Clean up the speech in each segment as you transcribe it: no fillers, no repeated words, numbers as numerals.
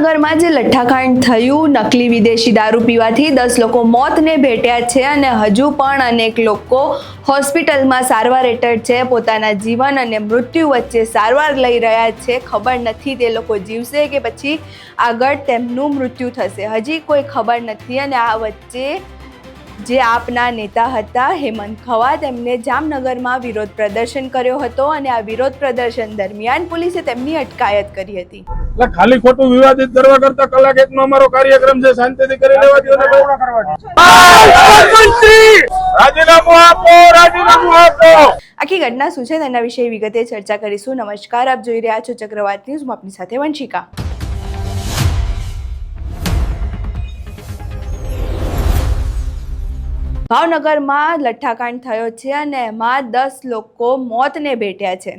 ભાવનગરમાં જે લઠ્ઠાકાંડ થયું, નકલી વિદેશી દારૂ પીવાથી 10 લોકો મોતને ભેટ્યા છે અને હજુ પણ અનેક લોકો હોસ્પિટલમાં સારવાર હેઠળ છે. પોતાના જીવન અને મૃત્યુ વચ્ચે સારવાર લઈ રહ્યા છે. ખબર નથી તે લોકો જીવશે કે પછી આગળ તેમનું મૃત્યુ થશે, હજી કોઈ ખબર નથી. અને આ વચ્ચે જે આપના નેતા હતા હેમંત ખવા, તેમને જામનગરમાં વિરોધ પ્રદર્શન કર્યો હતો અને આ વિરોધ પ્રદર્શન દરમિયાન પોલીસે તેમની અટકાયત કરી હતી. ખાલી ખોટું વિવાદિત કરવા કરતા કલાક એકનો અમારો કાર્યક્રમ છે, શાંતિથી કરી લેવા દો ને પૂર્ણ કરવા દો. રાજીનામું આપો, રાજીનામું આપો. આખી ઘટના શું છે તેના વિશે વિગતે ચર્ચા કરીશું. નમસ્કાર, આપ જોઈ રહ્યા છો ચક્રવાત ન્યૂઝ. હું આપની સાથે વંશિકા. ભાવનગરમાં લઠ્ઠાકાંડ થયો છે અને એમાં 10 લોકો મોતને ભેટ્યા છે.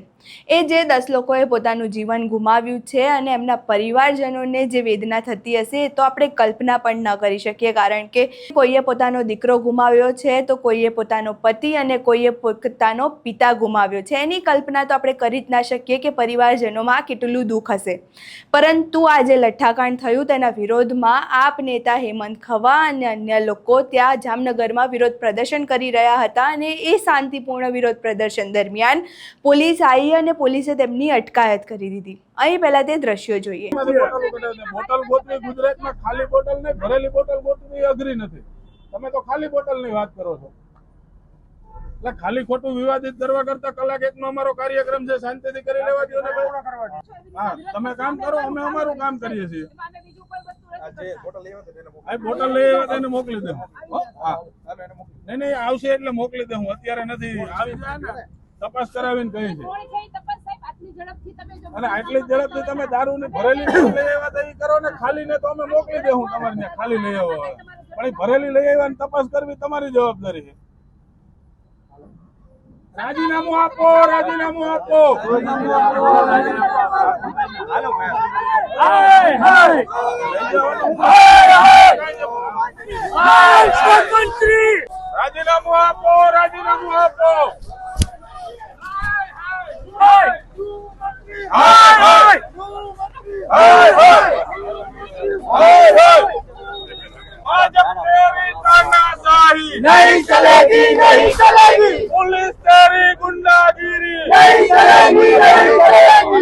એ જે 10 લોકોએ પોતાનું જીવન ગુમાવ્યું છે અને એમના પરિવારજનોને જે વેદના થતી હશે એ તો આપણે કલ્પના પણ ન કરી શકીએ. કારણ કે કોઈએ પોતાનો દીકરો ગુમાવ્યો છે, તો કોઈએ પોતાનો પતિ અને કોઈએ પોતાનો પિતા ગુમાવ્યો છે. એની કલ્પના તો આપણે કરી જ ના શકીએ કે પરિવારજનોમાં કેટલું દુઃખ હશે. પરંતુ આ જે લઠ્ઠાકાંડ થયું તેના વિરોધમાં આપ નેતા હેમંત ખવા અને અન્ય લોકો ત્યાં જામનગરમાં વિરોધ પ્રદર્શન કરી રહ્યા હતા અને એ શાંતિપૂર્ણ વિરોધ પ્રદર્શન દરમિયાન પોલીસ આવી અને પોલીસે તેમની અટકાયત કરી દીધી. અહીં પહેલા તે દ્રશ્યો જોઈએ. બોટલ ગોતવી ગુજરાતમાં ખાલી બોટલ ને ભરેલી બોટલ ગોતવી અઘરી નથી. તમે તો ખાલી બોટલ ની વાત કરો છો. એટલે ખાલી ખોટું વિવાદિત કરવા કરતા કલાક એકનો અમારો કાર્યક્રમ છે, શાંતિથી કરી લેવા દો ને પૂર્ણ કરવા દો. હા, તમે કામ કરો, અમે અમારું કામ કરીએ છીએ. બોટલ લઈ આવ્યા તેને મોકલી દે. હા, નહીં આવશે એટલે મોકલી દે. હું અત્યારે નથી આવી જાય ને તપાસ કરાવીને કહી છે. અને આટલી ઝડપથી તમે દારૂ ની ભરેલી લઈ આવ્યા તો એ કરો ને, ખાલી ને તો અમે મોકલી દે. હું તમારે ત્યાં ખાલી લઈ આવ્યો, પણ ભરેલી લઈ આવ્યા ને તપાસ કરવી તમારી જવાબદારી છે. રાજીનામું આપો, રાજીનામું આપો. રાજીનામું આપો, રાજીનામું આપો. नहीं चलेगी, नहीं चलेगी. पुलिस तेरी गुंडागिरी नहीं चलेगी, नहीं चलेगी.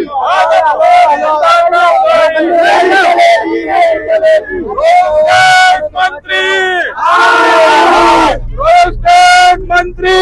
मंत्री, मंत्री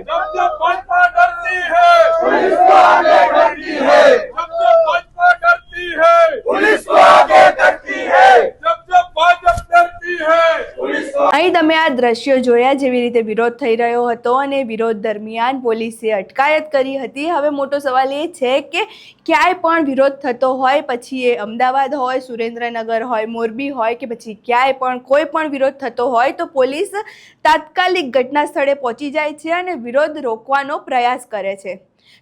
जब जब भाजपा डरती है पुलिस को आगे करती है. जब जब भाजपा डरती है पुलिस को आगे करती है. जब जब भाजपा डरती है पुलिस को. અહીં તમે આ દ્રશ્યો જોયા, જેવી રીતે વિરોધ થઈ રહ્યો હતો અને વિરોધ દરમિયાન પોલીસે અટકાયત કરી હતી. હવે મોટો સવાલ એ છે કે ક્યાંય પણ વિરોધ થતો હોય, પછી એ અમદાવાદ હોય, સુરેન્દ્રનગર હોય, મોરબી હોય કે પછી ક્યાંય પણ કોઈ પણ વિરોધ થતો હોય તો પોલીસ તાત્કાલિક ઘટના સ્થળે પહોંચી જાય છે અને વિરોધ રોકવાનો પ્રયાસ કરે છે.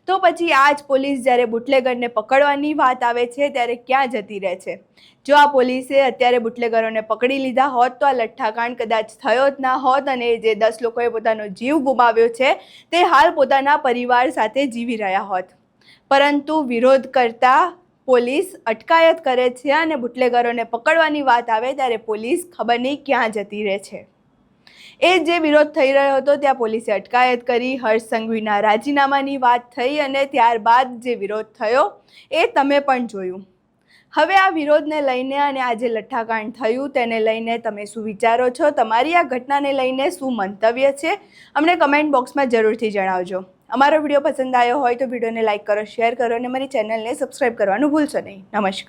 તો પછી આ જ પોલીસ જ્યારે બુટલેગરને પકડવાની વાત આવે છે ત્યારે ક્યાં જતી રહે છે? જો આ પોલીસે અત્યારે બુટલેગરોને પકડી લીધા હોત તો આ લઠ્ઠાકાંડ કદાચ થયો જ ના હોત અને જે 10 લોકોએ પોતાનો જીવ ગુમાવ્યો છે તે હાલ પોતાના પરિવાર સાથે જીવી રહ્યા હોત. પરંતુ વિરોધ કરતા પોલીસ અટકાયત કરે છે અને બુટલેગરોને પકડવાની વાત આવે ત્યારે પોલીસ ખબર નહીં ક્યાં જતી રહે છે. એ જે વિરોધ થઈ રહ્યો હતો ત્યાં પોલીસે અટકાયત કરી, હર્ષ સંઘવીના રાજીનામાની વાત થઈ અને ત્યારબાદ જે વિરોધ થયો એ તમે પણ જોયું. હવે આ વિરોધને લઈને અને આ જે લઠ્ઠાકાંડ થયું તેને લઈને તમે શું વિચારો છો? તમારી આ ઘટનાને લઈને શું મંતવ્ય છે? અમને કમેન્ટ બોક્સમાં જરૂરથી જણાવજો. અમારો વિડીયો પસંદ આવ્યો હોય તો વિડીયોને લાઇક કરો, શેર કરો અને મારી ચેનલને સબસ્ક્રાઈબ કરવાનું ભૂલશો નહીં. નમસ્કાર.